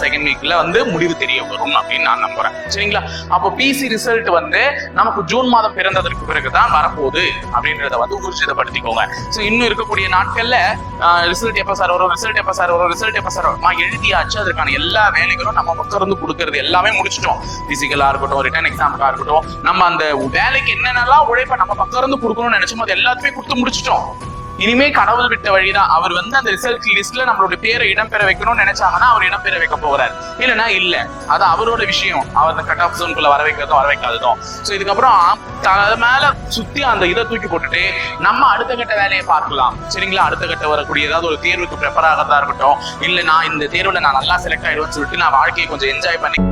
Second வீக்ல வந்து முடிவு தெரிய வரும் அப்படின்னு நான் நம்புறேன். சரிங்களா? அப்போ பிசி ரிசல்ட் வந்து நமக்கு ஜூன் மாதம் பிறந்ததற்கு பிறகுதான் வரப்போகுது அப்படின்றத வந்து ஊர்ஜிதப்படுத்திக்கோங்க. ஸோ இன்னும் இருக்கக்கூடிய நாட்கள்ல ரிசல்ட் எப்ப சார் வரும், ரிசல்ட் எப்ப சார் வரும், ரிசல்ட் எப்ப சார் வரும் எழுதியாச்சு. அதற்கான எல்லா வேலைகளும் நம்ம பக்கம் கொடுக்கறது எல்லாமே முடிச்சிட்டோம். பிசிக்கலா இருக்கட்டும், ரிட்டன் எக்ஸாமுக்கா இருக்கட்டும், நம்ம அந்த வேலைக்கு என்னென்னலாம் உழைப்ப நம்ம பக்கம் இருந்து கொடுக்கணும்னு நினைச்சோமோ அது எல்லாத்தையுமே கொடுத்து முடிச்சிட்டோம். இனிமே கடவுள் விட்ட வழிதான். அவர் வந்து அந்த ரிசல்ட் லிஸ்ட்ல நம்மளுடைய பேரை இடம்பெற வைக்கணும்னு நினைச்சாங்கன்னா அவர் இடம்பெற வைக்க போறாரு, இல்லைன்னா இல்ல. அது அவரோட விஷயம். அவர் அந்த கட் ஆஃப் ஜோனுக்குள்ள வர வைக்கிறதும் வர வைக்காததும். ஸோ இதுக்கப்புறம் மேல சுத்தி அந்த இதை தூக்கி போட்டுட்டு நம்ம அடுத்த கட்ட வேலையை பார்க்கலாம். சரிங்களா? அடுத்த கட்ட வரக்கூடிய ஏதாவது ஒரு தேர்வுக்கு ப்ரிப்பேர் ஆகிறதா இருக்கட்டும், இல்ல நான் இந்த தேர்வுல நான் நல்லா செலக்ட் ஆயிடுவேன்னு சொல்லிட்டு நான் வாழ்க்கையை கொஞ்சம் என்ஜாய் பண்ணி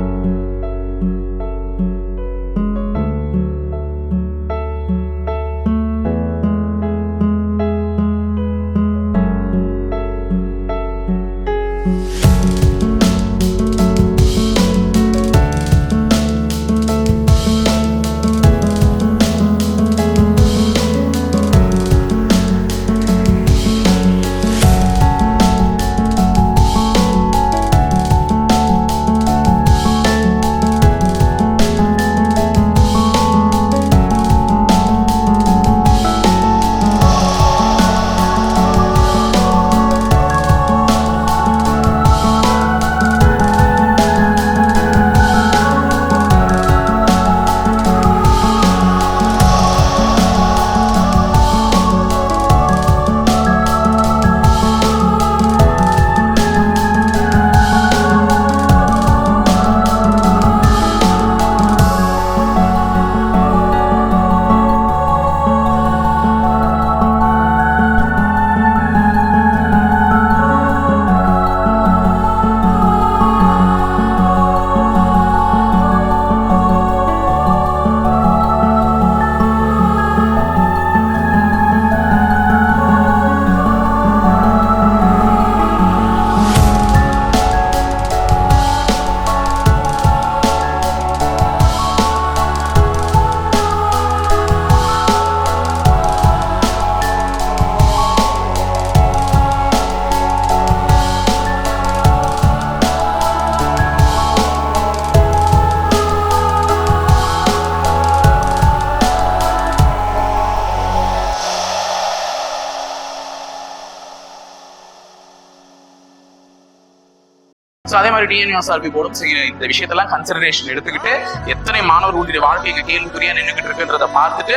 அதே மாதிரி டிஎன்யூஎஸ்ஆர்பி போர்டும் செய்யற இந்த விஷயத்தெல்லாம் கன்சிடரேஷன் எடுத்துக்கிட்டு எத்தனை மாணவர்களுடைய வாழ்க்கை இங்க கேள்விக்குறியா நின்றுகிட்டு இருக்குன்றதை பார்த்துட்டு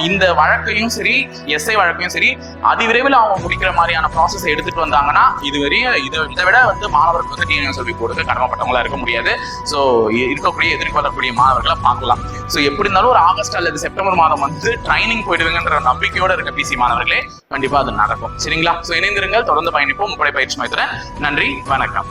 இந்த வழக்கையும் சரி எஸ்ஐ வழக்கையும் சரி அதிவிரைவில் அவங்க முடிக்கிற மாதிரியான ப்ராசஸ் எடுத்துட்டு வந்தாங்கன்னா இதை விட வந்து மாணவர்கள் வந்து டிஎன்யூஎஸ்ஆர்பி போர்டுக்கு கடமைப்பட்டவங்களா இருக்க முடியாது. ஸோ இருக்கக்கூடிய எதிர்கொள்ளக்கூடிய மாணவர்களை பார்க்கலாம். ஸோ எப்படி இருந்தாலும் ஒரு ஆகஸ்ட் அல்லது செப்டம்பர் மாதம் வந்து ட்ரைனிங் போயிடுவீங்கன்ற நம்பிக்கையோட இருக்க பிசி மாணவர்களே கண்டிப்பா அது நடக்கும். சரிங்களா? ஸோ இணைந்திருங்கள், தொடர்ந்து பயணிப்போம். முப்படை பயிற்சி மையத்துல. நன்றி, வணக்கம்.